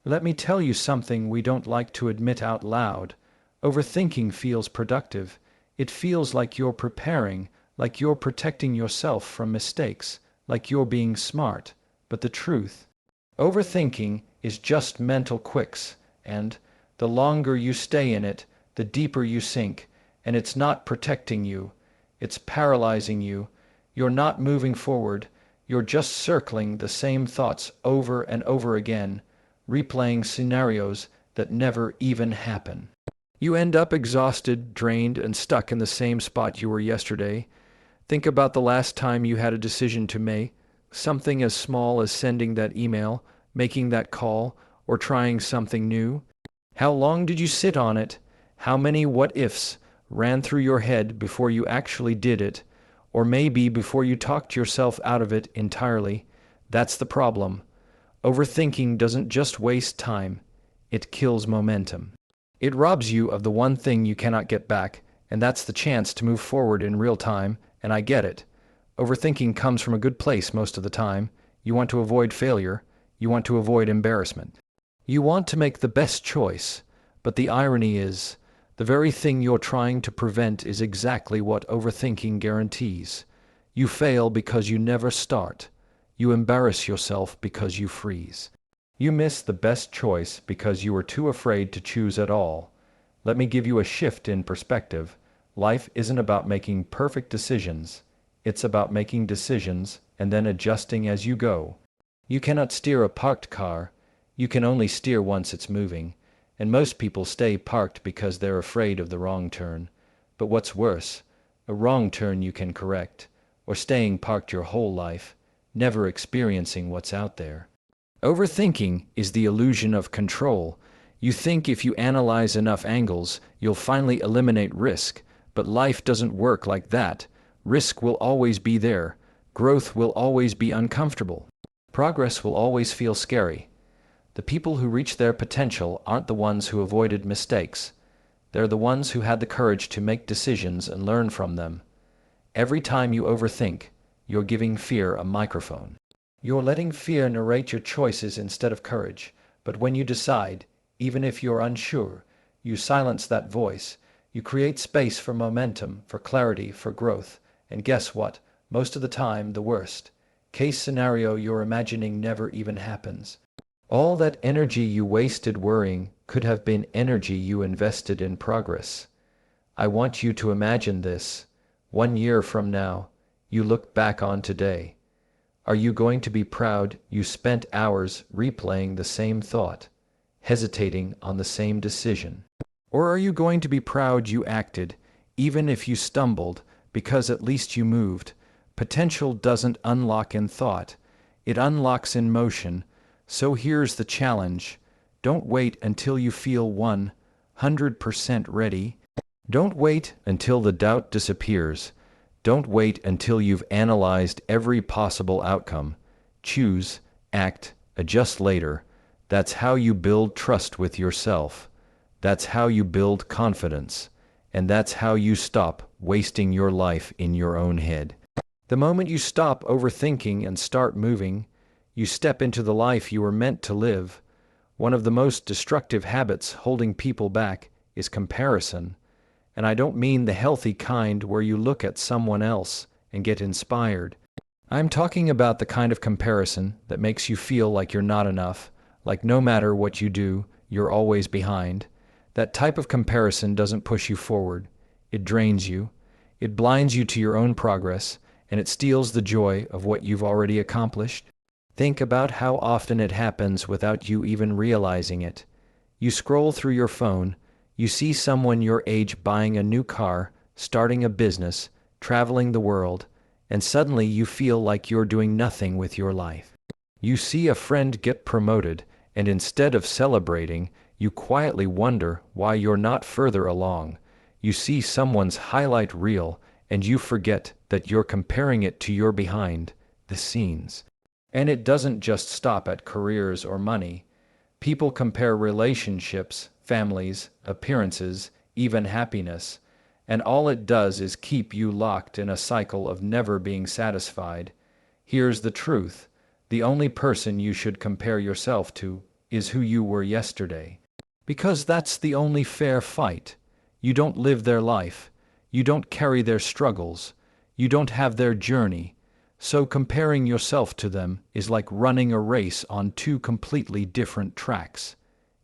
Let me tell you something we don't like to admit out loud. Overthinking feels productive. It feels like you're preparing, like you're protecting yourself from mistakes, like you're being smart. But the truth, overthinking is just mental quicks, and the longer you stay in it, the deeper you sink, and it's not protecting you. It's paralyzing you. You're not moving forward. You're just circling the same thoughts over and over again, replaying scenarios that never even happen. You end up exhausted, drained, and stuck in the same spot you were yesterday. Think about the last time you had a decision to make, something as small as sending that email, making that call, or trying something new. How long did you sit on it? How many what-ifs ran through your head before you actually did it? Or maybe before you talked yourself out of it entirely? That's the problem. Overthinking doesn't just waste time, it kills momentum. It robs you of the one thing you cannot get back, and that's the chance to move forward in real time, and I get it. Overthinking comes from a good place most of the time. You want to avoid failure. You want to avoid embarrassment. You want to make the best choice, but the irony is, the very thing you're trying to prevent is exactly what overthinking guarantees. You fail because you never start. You embarrass yourself because you freeze. You miss the best choice because you were too afraid to choose at all. Let me give you a shift in perspective. Life isn't about making perfect decisions. It's about making decisions and then adjusting as you go. You cannot steer a parked car. You can only steer once it's moving. And most people stay parked because they're afraid of the wrong turn. But what's worse, a wrong turn you can correct, or staying parked your whole life, never experiencing what's out there. Overthinking is the illusion of control. You think if you analyze enough angles, you'll finally eliminate risk, but life doesn't work like that. Risk will always be there. Growth will always be uncomfortable. Progress will always feel scary. The people who reach their potential aren't the ones who avoided mistakes. They're the ones who had the courage to make decisions and learn from them. Every time you overthink, you're giving fear a microphone. You're letting fear narrate your choices instead of courage. But when you decide, even if you're unsure, you silence that voice. You create space for momentum, for clarity, for growth. And guess what? Most of the time, the worst case scenario you're imagining never even happens. All that energy you wasted worrying could have been energy you invested in progress. I want you to imagine this. 1 year from now, you look back on today. Are you going to be proud you spent hours replaying the same thought, hesitating on the same decision? Or are you going to be proud you acted, even if you stumbled, because at least you moved? Potential doesn't unlock in thought. It unlocks in motion. So here's the challenge. Don't wait until you feel 100% ready. Don't wait until the doubt disappears. Don't wait until you've analyzed every possible outcome. Choose, act, adjust later. That's how you build trust with yourself. That's how you build confidence. And that's how you stop wasting your life in your own head. The moment you stop overthinking and start moving, you step into the life you were meant to live. One of the most destructive habits holding people back is comparison. And I don't mean the healthy kind where you look at someone else and get inspired. I'm talking about the kind of comparison that makes you feel like you're not enough, like no matter what you do, you're always behind. That type of comparison doesn't push you forward. It drains you. It blinds you to your own progress, and it steals the joy of what you've already accomplished. Think about how often it happens without you even realizing it. You scroll through your phone, you see someone your age buying a new car, starting a business, traveling the world, and suddenly you feel like you're doing nothing with your life. You see a friend get promoted, and instead of celebrating, you quietly wonder why you're not further along. You see someone's highlight reel, and you forget that you're comparing it to your behind the scenes. And it doesn't just stop at careers or money. People compare relationships, families, appearances, even happiness, and all it does is keep you locked in a cycle of never being satisfied. Here's the truth. The only person you should compare yourself to is who you were yesterday. Because that's the only fair fight. You don't live their life. You don't carry their struggles. You don't have their journey. So comparing yourself to them is like running a race on two completely different tracks.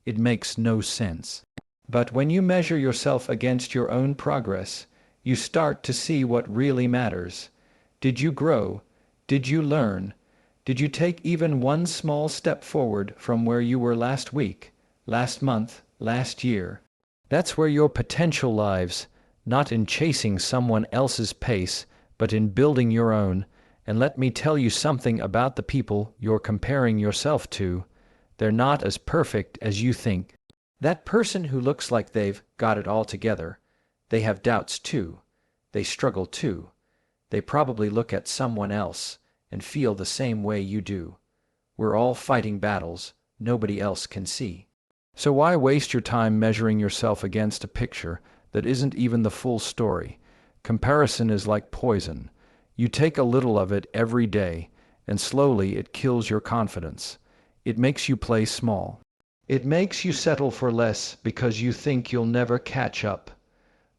It makes no sense. But when you measure yourself against your own progress, you start to see what really matters. Did you grow? Did you learn? Did you take even one small step forward from where you were last week, last month, last year? That's where your potential lies, not in chasing someone else's pace, but in building your own. And let me tell you something about the people you're comparing yourself to. They're not as perfect as you think. That person who looks like they've got it all together, they have doubts too. They struggle too. They probably look at someone else and feel the same way you do. We're all fighting battles nobody else can see. So why waste your time measuring yourself against a picture that isn't even the full story? Comparison is like poison. You take a little of it every day, and slowly it kills your confidence. It makes you play small. It makes you settle for less because you think you'll never catch up.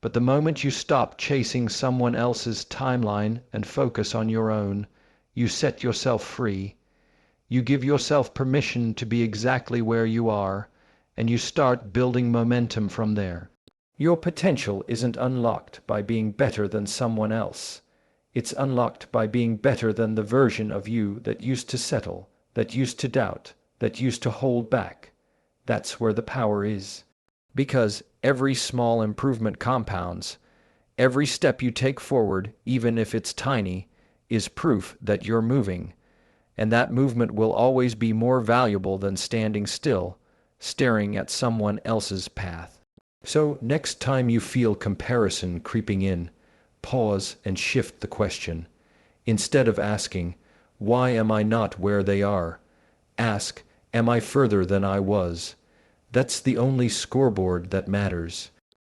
But the moment you stop chasing someone else's timeline and focus on your own, you set yourself free. You give yourself permission to be exactly where you are, and you start building momentum from there. Your potential isn't unlocked by being better than someone else. It's unlocked by being better than the version of you that used to settle, that used to doubt, that used to hold back. That's where the power is. Because every small improvement compounds. Every step you take forward, even if it's tiny, is proof that you're moving. And that movement will always be more valuable than standing still, staring at someone else's path. So next time you feel comparison creeping in, pause and shift the question. Instead of asking, "Why am I not where they are?" ask, "Am I further than I was?" That's the only scoreboard that matters.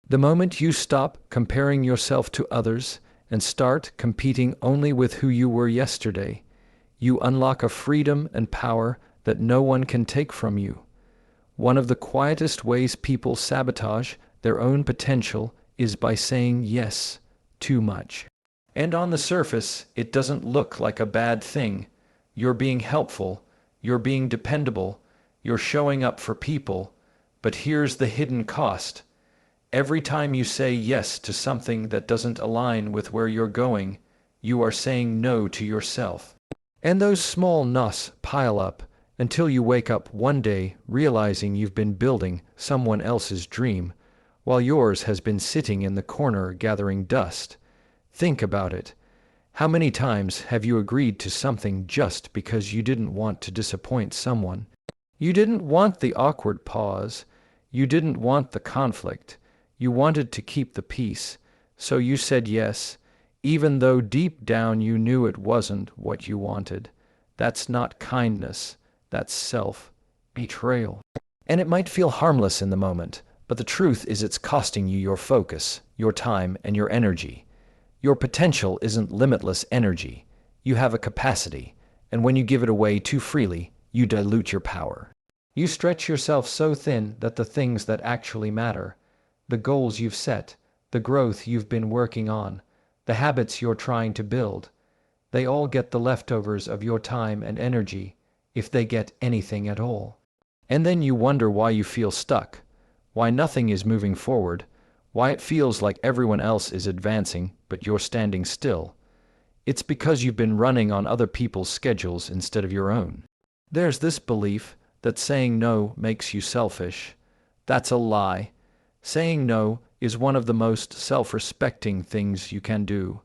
The moment you stop comparing yourself to others and start competing only with who you were yesterday, you unlock a freedom and power that no one can take from you. One of the quietest ways people sabotage their own potential is by saying yes too much. And on the surface, it doesn't look like a bad thing. You're being helpful, you're being dependable, you're showing up for people. But here's the hidden cost. Every time you say yes to something that doesn't align with where you're going, you are saying no to yourself. And those small no's pile up until you wake up one day realizing you've been building someone else's dream, while yours has been sitting in the corner gathering dust. Think about it. How many times have you agreed to something just because you didn't want to disappoint someone? You didn't want the awkward pause. You didn't want the conflict. You wanted to keep the peace. So you said yes, even though deep down you knew it wasn't what you wanted. That's not kindness. That's self-betrayal. And it might feel harmless in the moment, but the truth is it's costing you your focus, your time, and your energy. Your potential isn't limitless energy. You have a capacity, and when you give it away too freely, you dilute your power. You stretch yourself so thin that the things that actually matter, the goals you've set, the growth you've been working on, the habits you're trying to build, they all get the leftovers of your time and energy, if they get anything at all. And then you wonder why you feel stuck, why nothing is moving forward, why it feels like everyone else is advancing but you're standing still. It's because you've been running on other people's schedules instead of your own. There's this belief that saying no makes you selfish. That's a lie. Saying no is one of the most self-respecting things you can do.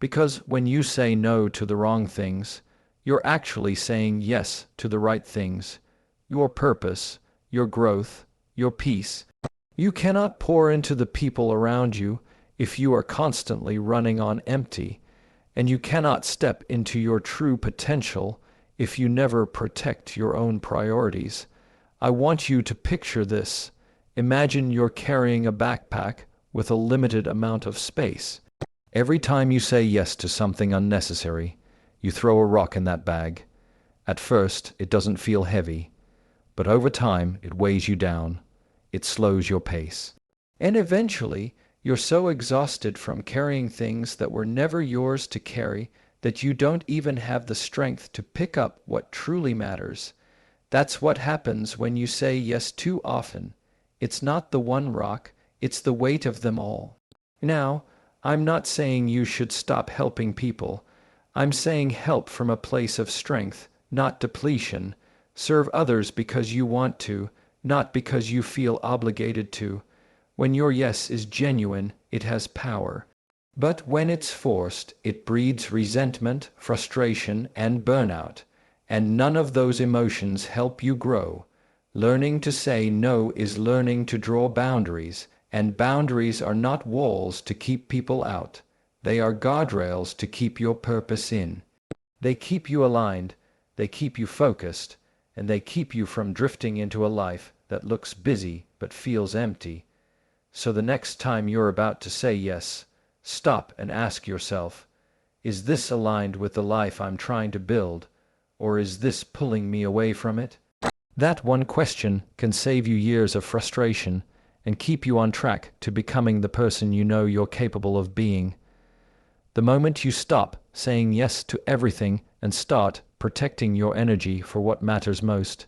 Because when you say no to the wrong things, you're actually saying yes to the right things. Your purpose, your growth, your peace. You cannot pour into the people around you if you are constantly running on empty, and you cannot step into your true potential if you never protect your own priorities. I want you to picture this. Imagine you're carrying a backpack with a limited amount of space. Every time you say yes to something unnecessary, you throw a rock in that bag. At first, it doesn't feel heavy, but over time it weighs you down. It slows your pace. And eventually, you're so exhausted from carrying things that were never yours to carry that you don't even have the strength to pick up what truly matters. That's what happens when you say yes too often. It's not the one rock, it's the weight of them all. Now, I'm not saying you should stop helping people. I'm saying help from a place of strength, not depletion. Serve others because you want to, not because you feel obligated to. When your yes is genuine, it has power. But when it's forced, it breeds resentment, frustration, and burnout. And none of those emotions help you grow. Learning to say no is learning to draw boundaries, and boundaries are not walls to keep people out. They are guardrails to keep your purpose in. They keep you aligned, they keep you focused, and they keep you from drifting into a life that looks busy but feels empty. So the next time you're about to say yes, stop and ask yourself, is this aligned with the life I'm trying to build, or is this pulling me away from it? That one question can save you years of frustration and keep you on track to becoming the person you know you're capable of being. The moment you stop saying yes to everything and start protecting your energy for what matters most,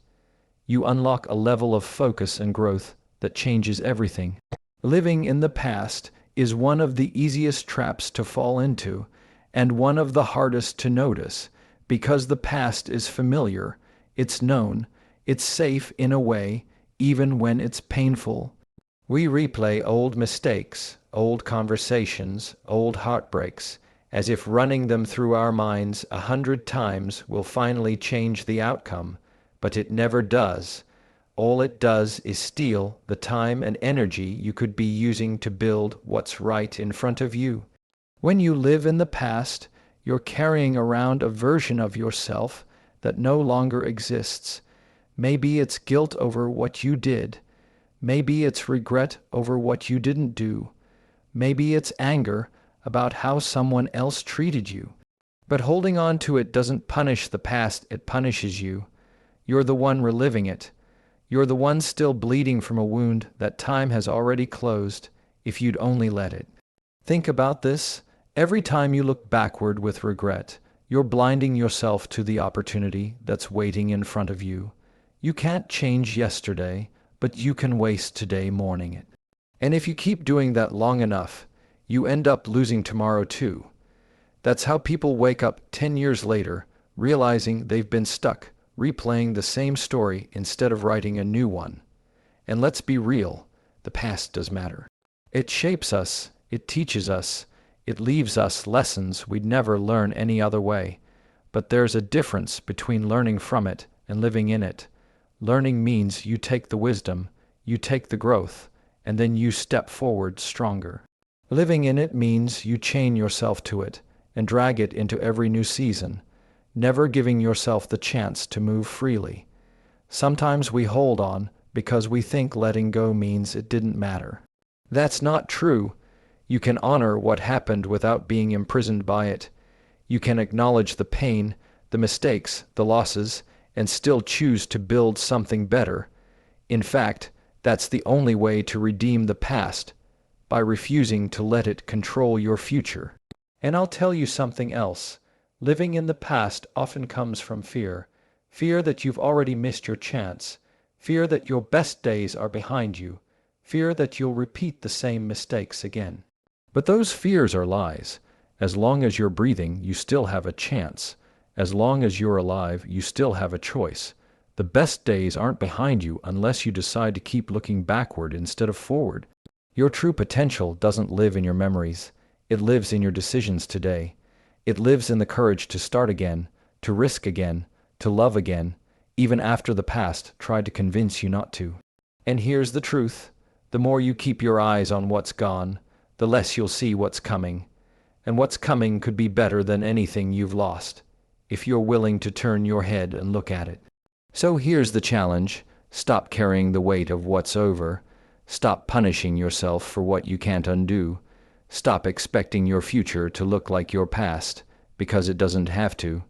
you unlock a level of focus and growth that changes everything. Living in the past is one of the easiest traps to fall into, and one of the hardest to notice, because the past is familiar, it's known, it's safe in a way, even when it's painful. We replay old mistakes, old conversations, old heartbreaks, as if running them through our minds 100 times will finally change the outcome, but it never does. All it does is steal the time and energy you could be using to build what's right in front of you. When you live in the past, you're carrying around a version of yourself that no longer exists. Maybe it's guilt over what you did. Maybe it's regret over what you didn't do. Maybe it's anger about how someone else treated you. But holding on to it doesn't punish the past, it punishes you. You're the one reliving it. You're the one still bleeding from a wound that time has already closed, if you'd only let it. Think about this. Every time you look backward with regret, you're blinding yourself to the opportunity that's waiting in front of you. You can't change yesterday, but you can waste today mourning it. And if you keep doing that long enough, you end up losing tomorrow too. That's how people wake up 10 years later, realizing they've been stuck, replaying the same story instead of writing a new one. And let's be real, the past does matter. It shapes us, it teaches us, it leaves us lessons we'd never learn any other way. But there's a difference between learning from it and living in it. Learning means you take the wisdom, you take the growth, and then you step forward stronger. Living in it means you chain yourself to it and drag it into every new season, never giving yourself the chance to move freely. Sometimes we hold on because we think letting go means it didn't matter. That's not true. You can honor what happened without being imprisoned by it. You can acknowledge the pain, the mistakes, the losses, and still choose to build something better. In fact, that's the only way to redeem the past, by refusing to let it control your future. And I'll tell you something else. Living in the past often comes from fear. Fear that you've already missed your chance. Fear that your best days are behind you. Fear that you'll repeat the same mistakes again. But those fears are lies. As long as you're breathing, you still have a chance. As long as you're alive, you still have a choice. The best days aren't behind you unless you decide to keep looking backward instead of forward. Your true potential doesn't live in your memories. It lives in your decisions today. It lives in the courage to start again, to risk again, to love again, even after the past tried to convince you not to. And here's the truth. The more you keep your eyes on what's gone, the less you'll see what's coming. And what's coming could be better than anything you've lost, if you're willing to turn your head and look at it. So here's the challenge. Stop carrying the weight of what's over. Stop punishing yourself for what you can't undo. Stop expecting your future to look like your past, because it doesn't have to.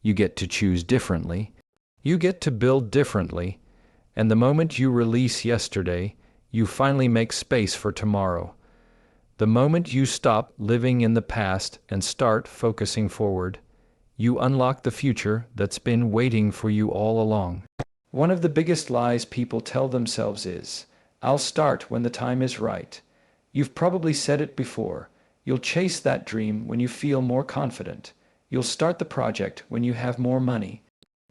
You get to choose differently. You get to build differently. And the moment you release yesterday, you finally make space for tomorrow. The moment you stop living in the past and start focusing forward, you unlock the future that's been waiting for you all along. One of the biggest lies people tell themselves is, "I'll start when the time is right." You've probably said it before. You'll chase that dream when you feel more confident. You'll start the project when you have more money.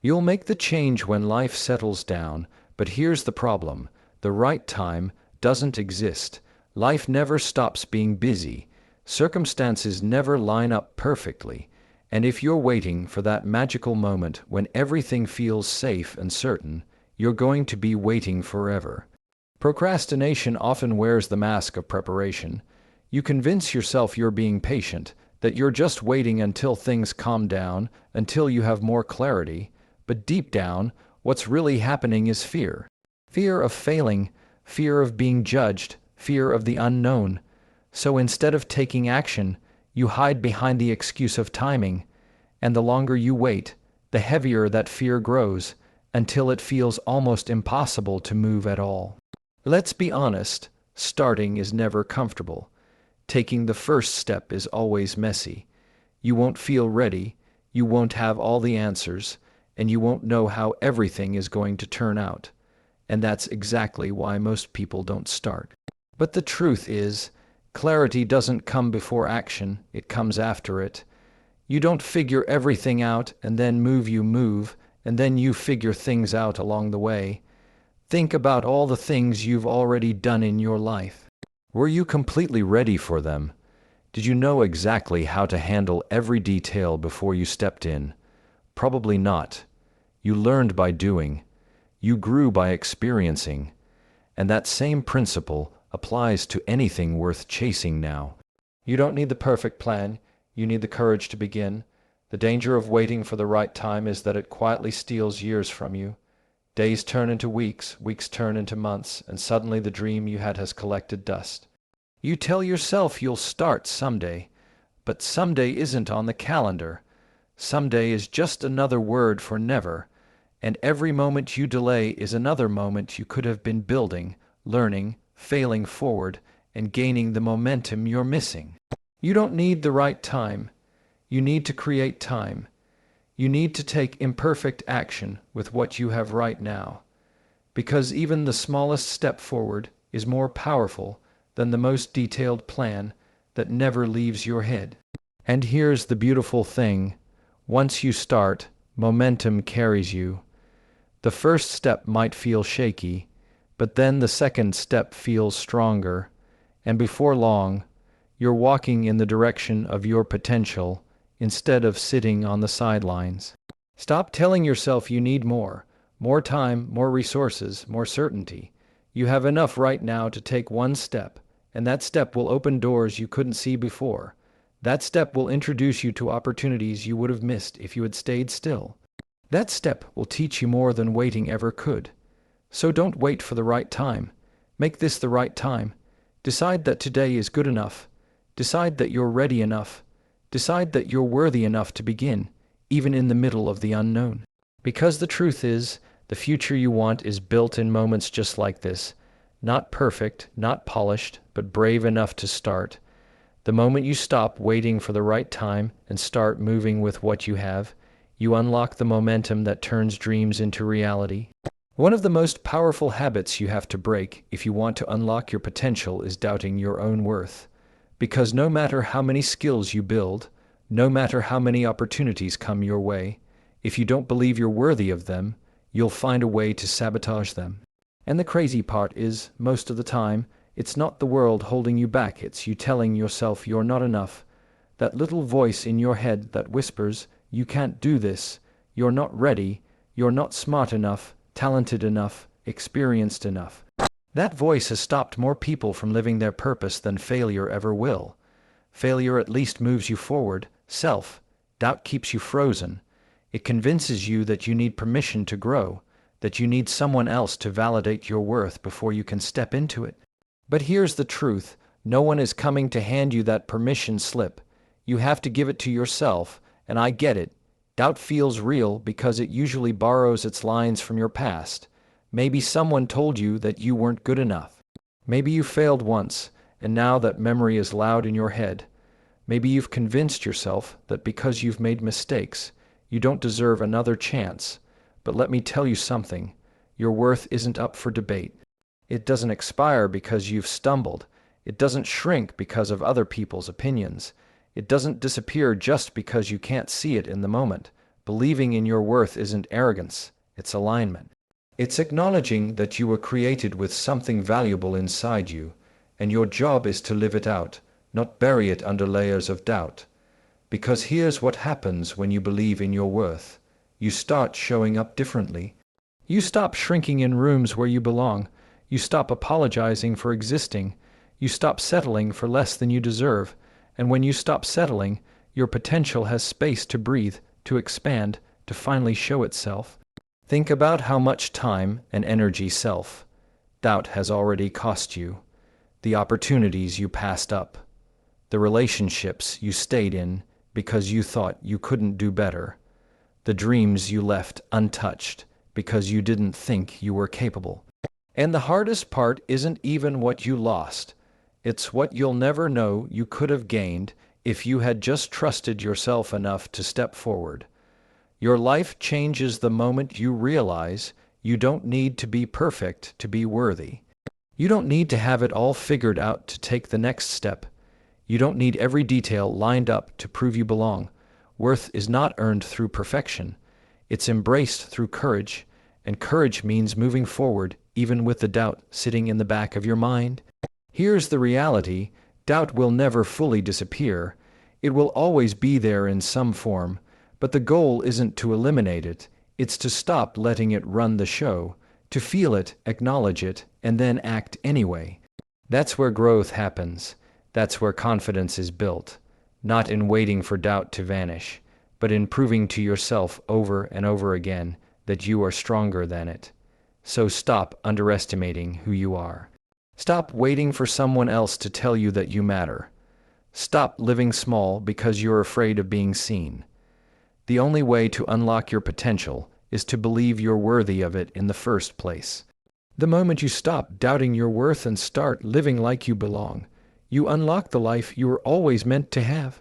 You'll make the change when life settles down. But here's the problem. The right time doesn't exist. Life never stops being busy. Circumstances never line up perfectly. And if you're waiting for that magical moment when everything feels safe and certain, you're going to be waiting forever. Procrastination often wears the mask of preparation. You convince yourself you're being patient, that you're just waiting until things calm down, until you have more clarity. But deep down, what's really happening is fear. Fear of failing, fear of being judged, fear of the unknown. So instead of taking action, you hide behind the excuse of timing. And the longer you wait, the heavier that fear grows, until it feels almost impossible to move at all. Let's be honest, starting is never comfortable. Taking the first step is always messy. You won't feel ready, you won't have all the answers, and you won't know how everything is going to turn out. And that's exactly why most people don't start. But the truth is, clarity doesn't come before action, it comes after it. You don't figure everything out and then move, and then you figure things out along the way. Think about all the things you've already done in your life. Were you completely ready for them? Did you know exactly how to handle every detail before you stepped in? Probably not. You learned by doing. You grew by experiencing. And that same principle applies to anything worth chasing now. You don't need the perfect plan. You need the courage to begin. The danger of waiting for the right time is that it quietly steals years from you. Days turn into weeks, weeks turn into months, and suddenly the dream you had has collected dust. You tell yourself you'll start someday, but someday isn't on the calendar. Someday is just another word for never, and every moment you delay is another moment you could have been building, learning, failing forward, and gaining the momentum you're missing. You don't need the right time. You need to create time. You need to take imperfect action with what you have right now. Because even the smallest step forward is more powerful than the most detailed plan that never leaves your head. And here's the beautiful thing. Once you start, momentum carries you. The first step might feel shaky, but then the second step feels stronger. And before long, you're walking in the direction of your potential instead of sitting on the sidelines. Stop telling yourself you need more time, more resources, more certainty. You have enough right now to take one step, and that step will open doors you couldn't see before. That step will introduce you to opportunities you would have missed if you had stayed still. That step will teach you more than waiting ever could. So don't wait for the right time. Make this the right time. Decide that today is good enough. Decide that you're ready enough. Decide that you're worthy enough to begin, even in the middle of the unknown. Because the truth is, the future you want is built in moments just like this. Not perfect, not polished, but brave enough to start. The moment you stop waiting for the right time and start moving with what you have, you unlock the momentum that turns dreams into reality. One of the most powerful habits you have to break if you want to unlock your potential is doubting your own worth. Because no matter how many skills you build, no matter how many opportunities come your way, if you don't believe you're worthy of them, you'll find a way to sabotage them. And the crazy part is, most of the time, it's not the world holding you back, it's you telling yourself you're not enough. That little voice in your head that whispers, you can't do this, you're not ready, you're not smart enough, talented enough, experienced enough. That voice has stopped more people from living their purpose than failure ever will. Failure at least moves you forward. Self-doubt keeps you frozen. It convinces you that you need permission to grow, that you need someone else to validate your worth before you can step into it. But here's the truth. No one is coming to hand you that permission slip. You have to give it to yourself, and I get it. Doubt feels real because it usually borrows its lines from your past. Maybe someone told you that you weren't good enough. Maybe you failed once, and now that memory is loud in your head. Maybe you've convinced yourself that because you've made mistakes, you don't deserve another chance. But let me tell you something. Your worth isn't up for debate. It doesn't expire because you've stumbled. It doesn't shrink because of other people's opinions. It doesn't disappear just because you can't see it in the moment. Believing in your worth isn't arrogance, it's alignment. It's acknowledging that you were created with something valuable inside you, and your job is to live it out, not bury it under layers of doubt. Because here's what happens when you believe in your worth. You start showing up differently. You stop shrinking in rooms where you belong. You stop apologizing for existing. You stop settling for less than you deserve. And when you stop settling, your potential has space to breathe, to expand, to finally show itself. Think about how much time and energy self-doubt has already cost you. The opportunities you passed up. The relationships you stayed in because you thought you couldn't do better. The dreams you left untouched because you didn't think you were capable. And the hardest part isn't even what you lost. It's what you'll never know you could have gained if you had just trusted yourself enough to step forward. Your life changes the moment you realize you don't need to be perfect to be worthy. You don't need to have it all figured out to take the next step. You don't need every detail lined up to prove you belong. Worth is not earned through perfection. It's embraced through courage, and courage means moving forward even with the doubt sitting in the back of your mind. Here's the reality: doubt will never fully disappear. It will always be there in some form, but the goal isn't to eliminate it. It's to stop letting it run the show, to feel it, acknowledge it, and then act anyway. That's where growth happens. That's where confidence is built. Not in waiting for doubt to vanish, but in proving to yourself over and over again that you are stronger than it. So stop underestimating who you are. Stop waiting for someone else to tell you that you matter. Stop living small because you're afraid of being seen. The only way to unlock your potential is to believe you're worthy of it in the first place. The moment you stop doubting your worth and start living like you belong, you unlock the life you were always meant to have.